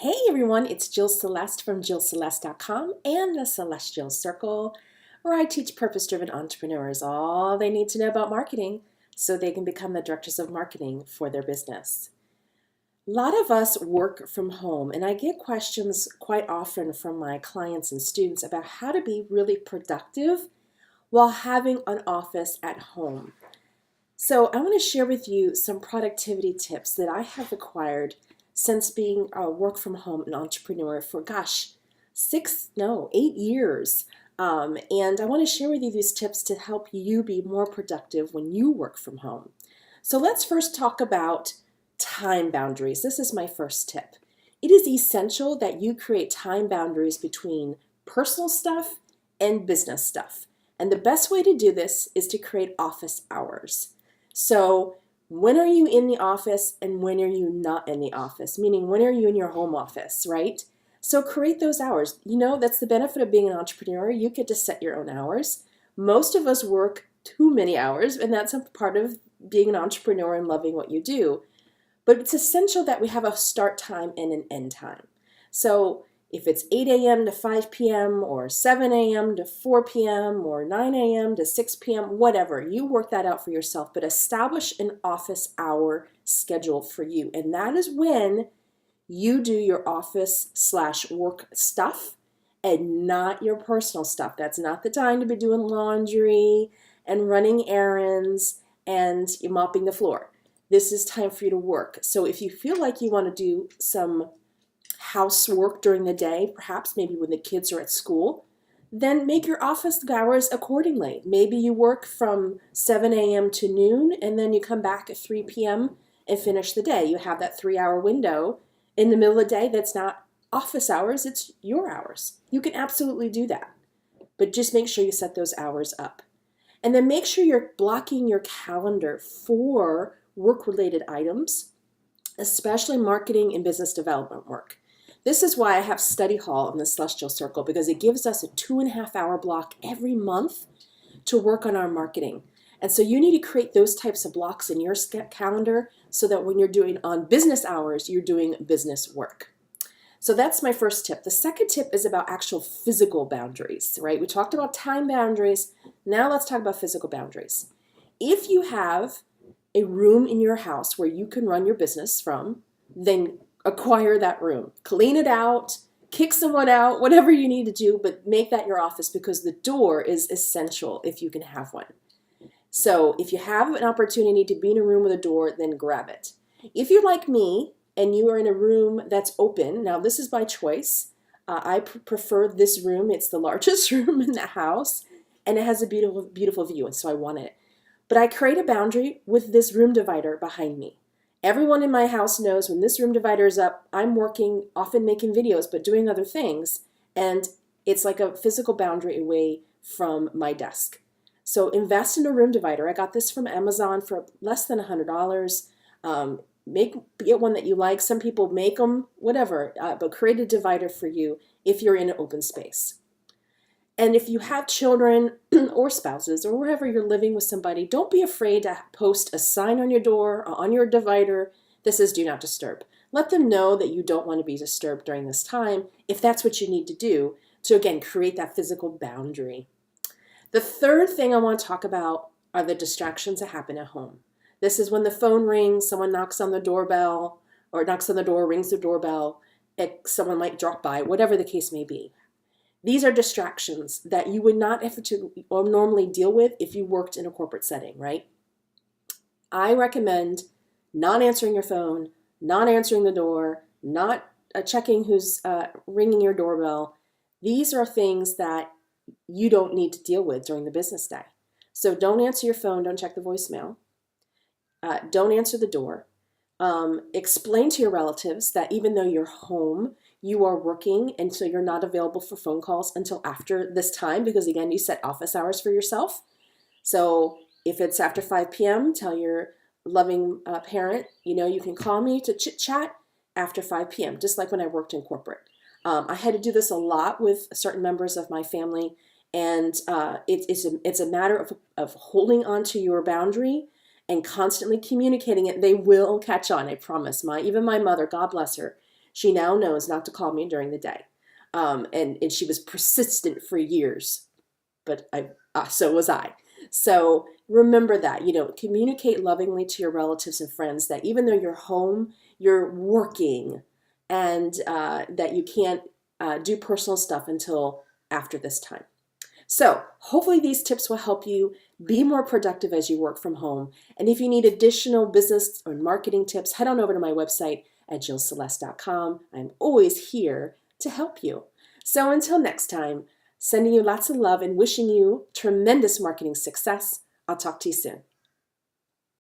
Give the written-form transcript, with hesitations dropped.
Hey everyone, it's Jill Celeste from JillCeleste.com and the Celestial Circle, where I teach purpose-driven entrepreneurs all they need to know about marketing so they can become the directors of marketing for their business. A lot of us work from home, and I get questions quite often from my clients and students about how to be really productive while having an office at home. So I want to share with you some productivity tips that I have acquired since being a work from home an entrepreneur for 8 years. And I want to share with you these tips to help you be more productive when you work from home. So let's first talk about time boundaries. This is my first tip. It is essential that you create time boundaries between personal stuff and business stuff. And the best way to do this is to create office hours. So when are you in the office and when are you not in the office? Meaning, when are you in your home office, right? So create those hours. You know, that's the benefit of being an entrepreneur. You get to set your own hours. Most of us work too many hours, and that's a part of being an entrepreneur and loving what you do. But it's essential that we have a start time and an end time. So if it's 8 a.m. to 5 p.m. or 7 a.m. to 4 p.m. or 9 a.m. to 6 p.m., whatever, you work that out for yourself, but establish an office hour schedule for you. And that is when you do your office/work stuff and not your personal stuff. That's not the time to be doing laundry and running errands and mopping the floor. This is time for you to work. So if you feel like you want to do some housework during the day, perhaps maybe when the kids are at school, then make your office hours accordingly. Maybe you work from 7 a.m. to noon and then you come back at 3 p.m. and finish the day. You have that 3-hour window in the middle of the day that's not office hours, it's your hours. You can absolutely do that, but just make sure you set those hours up. And then make sure you're blocking your calendar for work-related items, especially marketing and business development work. This is why I have study hall in the Celestial Circle, because it gives us a 2.5-hour block every month to work on our marketing. And so you need to create those types of blocks in your calendar so that when you're doing on business hours, you're doing business work. So that's my first tip. The second tip is about actual physical boundaries, right? We talked about time boundaries. Now let's talk about physical boundaries. If you have a room in your house where you can run your business from, then acquire that room. Clean it out, kick someone out, whatever you need to do, but make that your office, because the door is essential if you can have one. So if you have an opportunity to be in a room with a door, then grab it. If you're like me and you are in a room that's open, now this is by choice. I prefer this room. It's the largest room in the house and it has a beautiful, beautiful view, and so I want it. But I create a boundary with this room divider behind me. Everyone in my house knows when this room divider is up, I'm working, often making videos, but doing other things, and it's like a physical boundary away from my desk. So invest in a room divider. I got this from Amazon for less than $100. Get one that you like. Some people make them, whatever, but create a divider for you if you're in an open space. And if you have children or spouses or wherever you're living with somebody, don't be afraid to post a sign on your door or on your divider that says do not disturb. Let them know that you don't want to be disturbed during this time if that's what you need to do to, again, create that physical boundary. The third thing I want to talk about are the distractions that happen at home. This is when the phone rings, someone knocks on the doorbell, or knocks on the door, rings the doorbell, someone might drop by, whatever the case may be. These are distractions that you would not have to or normally deal with if you worked in a corporate setting, right? I recommend not answering your phone, not answering the door, not checking who's ringing your doorbell. These are things that you don't need to deal with during the business day. So don't answer your phone, don't check the voicemail, don't answer the door. Explain to your relatives that even though you're home, you are working, and so you're not available for phone calls until after this time, because again, you set office hours for yourself. So if it's after 5 p.m., tell your loving parent, you can call me to chit chat after 5 p.m., just like when I worked in corporate. I had to do this a lot with certain members of my family, and it's a matter of holding on to your boundary and constantly communicating it. They will catch on, I promise. Even my mother, God bless her, She now knows not to call me during the day. And she was persistent for years, but so was I. So remember that, communicate lovingly to your relatives and friends that even though you're home, you're working, and that you can't do personal stuff until after this time. So hopefully these tips will help you be more productive as you work from home. And if you need additional business or marketing tips, head on over to my website at jillceleste.com. I'm always here to help you. So until next time, sending you lots of love and wishing you tremendous marketing success. I'll talk to you soon.